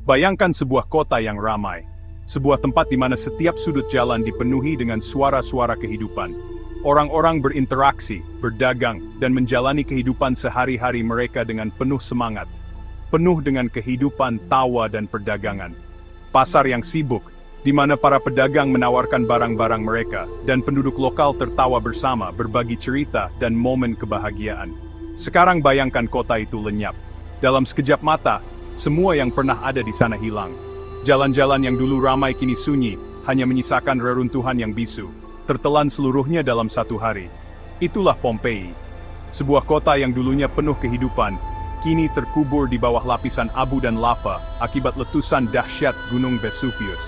Bayangkan sebuah kota yang ramai. Sebuah tempat di mana setiap sudut jalan dipenuhi dengan suara-suara kehidupan. Orang-orang berinteraksi, berdagang, dan menjalani kehidupan sehari-hari mereka dengan penuh semangat. Penuh dengan kehidupan, tawa, dan perdagangan. Pasar yang sibuk, di mana para pedagang menawarkan barang-barang mereka, dan penduduk lokal tertawa bersama, berbagi cerita, dan momen kebahagiaan. Sekarang bayangkan kota itu lenyap. Dalam sekejap mata, semua yang pernah ada di sana hilang. Jalan-jalan yang dulu ramai kini sunyi, hanya menyisakan reruntuhan yang bisu, tertelan seluruhnya dalam satu hari. Itulah Pompeii. Sebuah kota yang dulunya penuh kehidupan, kini terkubur di bawah lapisan abu dan lava akibat letusan dahsyat Gunung Vesuvius.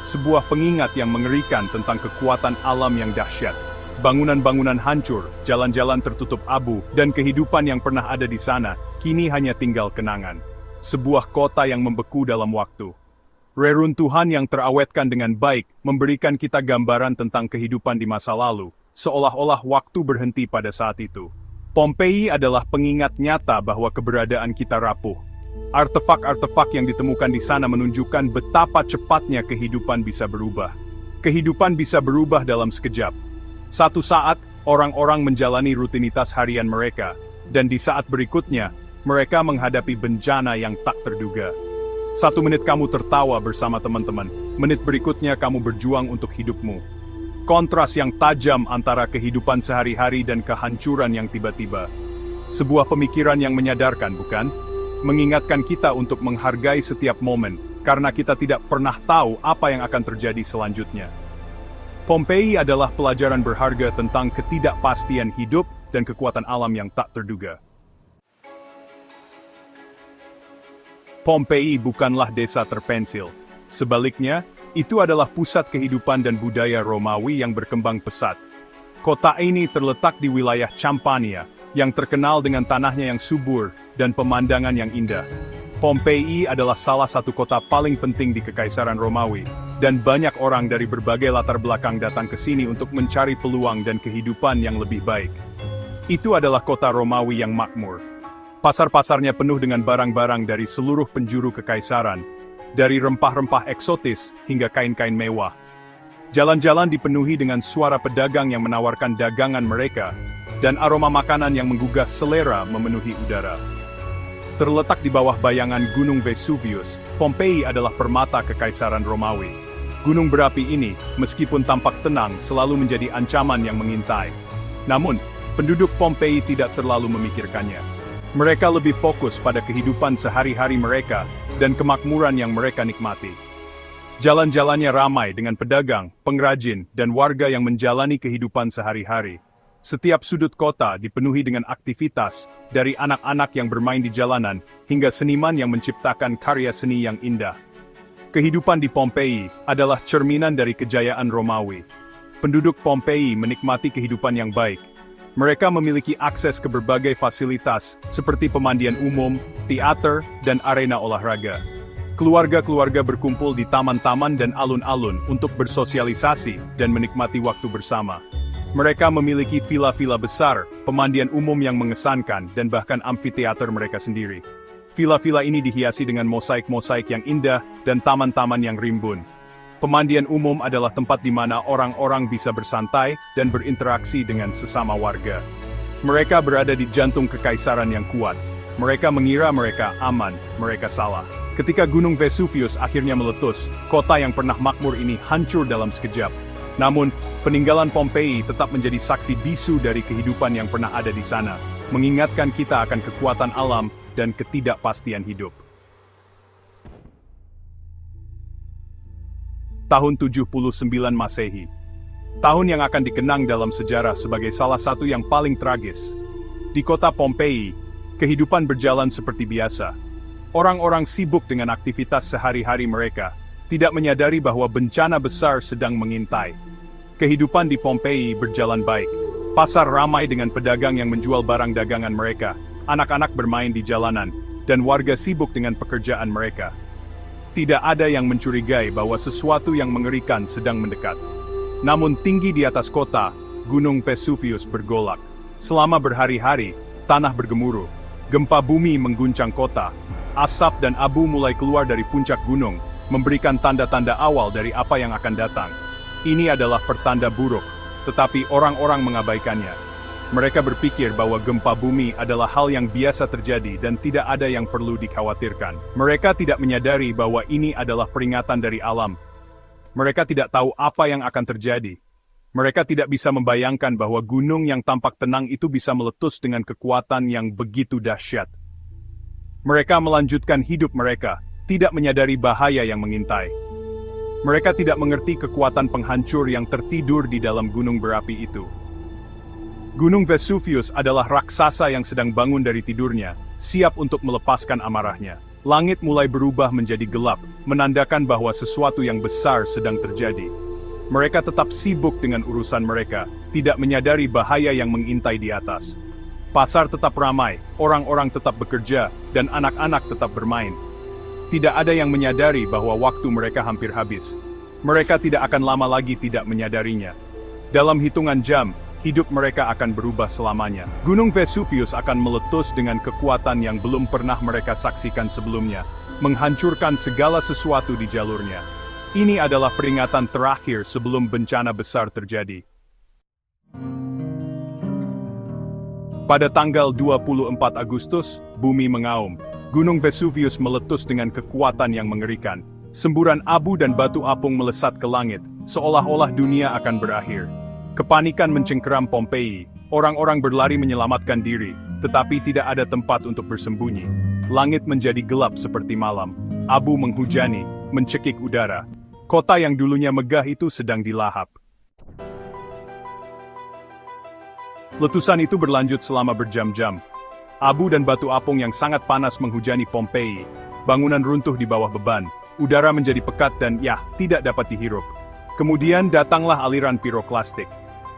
Sebuah pengingat yang mengerikan tentang kekuatan alam yang dahsyat. Bangunan-bangunan hancur, jalan-jalan tertutup abu, dan kehidupan yang pernah ada di sana, kini hanya tinggal kenangan. Sebuah kota yang membeku dalam waktu. Reruntuhan yang terawetkan dengan baik memberikan kita gambaran tentang kehidupan di masa lalu, seolah-olah waktu berhenti pada saat itu. Pompeii adalah pengingat nyata bahwa keberadaan kita rapuh. Artefak-artefak yang ditemukan di sana menunjukkan betapa cepatnya kehidupan bisa berubah. Kehidupan bisa berubah dalam sekejap. Satu saat, orang-orang menjalani rutinitas harian mereka, dan di saat berikutnya, mereka menghadapi bencana yang tak terduga. 1 menit kamu tertawa bersama teman-teman, menit berikutnya kamu berjuang untuk hidupmu. Kontras yang tajam antara kehidupan sehari-hari dan kehancuran yang tiba-tiba. Sebuah pemikiran yang menyadarkan, bukan? Mengingatkan kita untuk menghargai setiap momen, karena kita tidak pernah tahu apa yang akan terjadi selanjutnya. Pompeii adalah pelajaran berharga tentang ketidakpastian hidup dan kekuatan alam yang tak terduga. Pompeii bukanlah desa terpencil. Sebaliknya, itu adalah pusat kehidupan dan budaya Romawi yang berkembang pesat. Kota ini terletak di wilayah Campania, yang terkenal dengan tanahnya yang subur dan pemandangan yang indah. Pompeii adalah salah satu kota paling penting di Kekaisaran Romawi, dan banyak orang dari berbagai latar belakang datang ke sini untuk mencari peluang dan kehidupan yang lebih baik. Itu adalah kota Romawi yang makmur. Pasar-pasarnya penuh dengan barang-barang dari seluruh penjuru kekaisaran, dari rempah-rempah eksotis hingga kain-kain mewah. Jalan-jalan dipenuhi dengan suara pedagang yang menawarkan dagangan mereka, dan aroma makanan yang menggugah selera memenuhi udara. Terletak di bawah bayangan Gunung Vesuvius, Pompeii adalah permata kekaisaran Romawi. Gunung berapi ini, meskipun tampak tenang, selalu menjadi ancaman yang mengintai. Namun, penduduk Pompeii tidak terlalu memikirkannya. Mereka lebih fokus pada kehidupan sehari-hari mereka dan kemakmuran yang mereka nikmati. Jalan-jalannya ramai dengan pedagang, pengrajin, dan warga yang menjalani kehidupan sehari-hari. Setiap sudut kota dipenuhi dengan aktivitas, dari anak-anak yang bermain di jalanan, hingga seniman yang menciptakan karya seni yang indah. Kehidupan di Pompeii adalah cerminan dari kejayaan Romawi. Penduduk Pompeii menikmati kehidupan yang baik. Mereka memiliki akses ke berbagai fasilitas, seperti pemandian umum, teater, dan arena olahraga. Keluarga-keluarga berkumpul di taman-taman dan alun-alun untuk bersosialisasi dan menikmati waktu bersama. Mereka memiliki villa-villa besar, pemandian umum yang mengesankan, dan bahkan amfiteater mereka sendiri. Villa-villa ini dihiasi dengan mosaik-mosaik yang indah dan taman-taman yang rimbun. Pemandian umum adalah tempat di mana orang-orang bisa bersantai dan berinteraksi dengan sesama warga. Mereka berada di jantung kekaisaran yang kuat. Mereka mengira mereka aman, mereka salah. Ketika Gunung Vesuvius akhirnya meletus, kota yang pernah makmur ini hancur dalam sekejap. Namun, peninggalan Pompeii tetap menjadi saksi bisu dari kehidupan yang pernah ada di sana, mengingatkan kita akan kekuatan alam dan ketidakpastian hidup. Tahun 79 Masehi. Tahun yang akan dikenang dalam sejarah sebagai salah satu yang paling tragis. Di kota Pompeii, kehidupan berjalan seperti biasa. Orang-orang sibuk dengan aktivitas sehari-hari mereka, tidak menyadari bahwa bencana besar sedang mengintai. Kehidupan di Pompeii berjalan baik. Pasar ramai dengan pedagang yang menjual barang dagangan mereka, anak-anak bermain di jalanan, dan warga sibuk dengan pekerjaan mereka. Tidak ada yang mencurigai bahwa sesuatu yang mengerikan sedang mendekat. Namun tinggi di atas kota, Gunung Vesuvius bergolak. Selama berhari-hari, tanah bergemuruh. Gempa bumi mengguncang kota. Asap dan abu mulai keluar dari puncak gunung, memberikan tanda-tanda awal dari apa yang akan datang. Ini adalah pertanda buruk, tetapi orang-orang mengabaikannya. Mereka berpikir bahwa gempa bumi adalah hal yang biasa terjadi dan tidak ada yang perlu dikhawatirkan. Mereka tidak menyadari bahwa ini adalah peringatan dari alam. Mereka tidak tahu apa yang akan terjadi. Mereka tidak bisa membayangkan bahwa gunung yang tampak tenang itu bisa meletus dengan kekuatan yang begitu dahsyat. Mereka melanjutkan hidup mereka, tidak menyadari bahaya yang mengintai. Mereka tidak mengerti kekuatan penghancur yang tertidur di dalam gunung berapi itu. Gunung Vesuvius adalah raksasa yang sedang bangun dari tidurnya, siap untuk melepaskan amarahnya. Langit mulai berubah menjadi gelap, menandakan bahwa sesuatu yang besar sedang terjadi. Mereka tetap sibuk dengan urusan mereka, tidak menyadari bahaya yang mengintai di atas. Pasar tetap ramai, orang-orang tetap bekerja, dan anak-anak tetap bermain. Tidak ada yang menyadari bahwa waktu mereka hampir habis. Mereka tidak akan lama lagi tidak menyadarinya. Dalam hitungan jam, hidup mereka akan berubah selamanya. Gunung Vesuvius akan meletus dengan kekuatan yang belum pernah mereka saksikan sebelumnya, menghancurkan segala sesuatu di jalurnya. Ini adalah peringatan terakhir sebelum bencana besar terjadi. Pada tanggal 24 Agustus, bumi mengaum. Gunung Vesuvius meletus dengan kekuatan yang mengerikan. Semburan abu dan batu apung melesat ke langit, seolah-olah dunia akan berakhir. Kepanikan mencengkeram Pompeii. Orang-orang berlari menyelamatkan diri, tetapi tidak ada tempat untuk bersembunyi. Langit menjadi gelap seperti malam. Abu menghujani, mencekik udara. Kota yang dulunya megah itu sedang dilahap. Letusan itu berlanjut selama berjam-jam. Abu dan batu apung yang sangat panas menghujani Pompeii. Bangunan runtuh di bawah beban. Udara menjadi pekat dan, tidak dapat dihirup. Kemudian datanglah aliran piroklastik.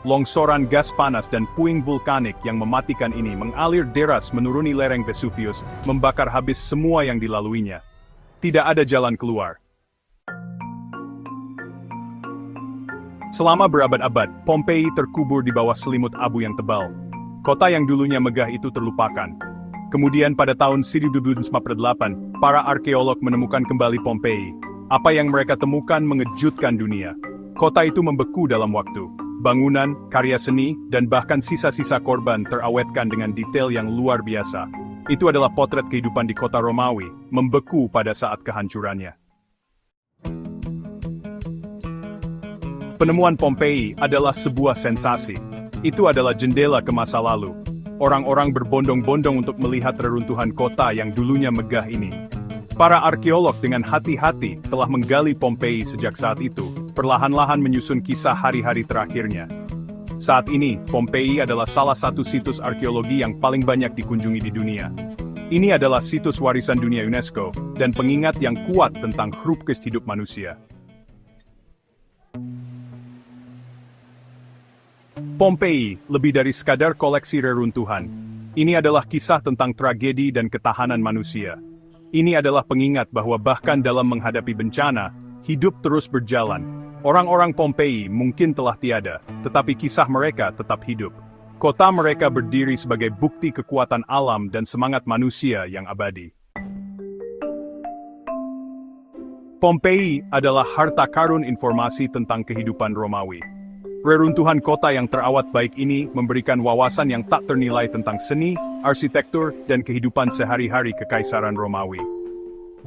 Longsoran gas panas dan puing vulkanik yang mematikan ini mengalir deras menuruni lereng Vesuvius, membakar habis semua yang dilaluinya. Tidak ada jalan keluar. Selama berabad-abad, Pompeii terkubur di bawah selimut abu yang tebal. Kota yang dulunya megah itu terlupakan. Kemudian pada tahun 1948, para arkeolog menemukan kembali Pompeii. Apa yang mereka temukan mengejutkan dunia. Kota itu membeku dalam waktu. Bangunan, karya seni, dan bahkan sisa-sisa korban terawetkan dengan detail yang luar biasa. Itu adalah potret kehidupan di kota Romawi, membeku pada saat kehancurannya. Penemuan Pompeii adalah sebuah sensasi. Itu adalah jendela ke masa lalu. Orang-orang berbondong-bondong untuk melihat reruntuhan kota yang dulunya megah ini. Para arkeolog dengan hati-hati telah menggali Pompeii sejak saat itu, perlahan-lahan menyusun kisah hari-hari terakhirnya. Saat ini, Pompeii adalah salah satu situs arkeologi yang paling banyak dikunjungi di dunia. Ini adalah situs warisan dunia UNESCO, dan pengingat yang kuat tentang krupkes hidup manusia. Pompeii, lebih dari sekadar koleksi reruntuhan. Ini adalah kisah tentang tragedi dan ketahanan manusia. Ini adalah pengingat bahwa bahkan dalam menghadapi bencana, hidup terus berjalan. Orang-orang Pompeii mungkin telah tiada, tetapi kisah mereka tetap hidup. Kota mereka berdiri sebagai bukti kekuatan alam dan semangat manusia yang abadi. Pompeii adalah harta karun informasi tentang kehidupan Romawi. Reruntuhan kota yang terawat baik ini memberikan wawasan yang tak ternilai tentang seni, arsitektur, dan kehidupan sehari-hari Kekaisaran Romawi.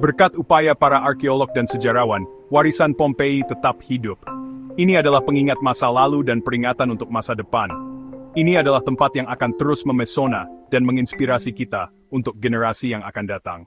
Berkat upaya para arkeolog dan sejarawan, warisan Pompeii tetap hidup. Ini adalah pengingat masa lalu dan peringatan untuk masa depan. Ini adalah tempat yang akan terus memesona dan menginspirasi kita untuk generasi yang akan datang.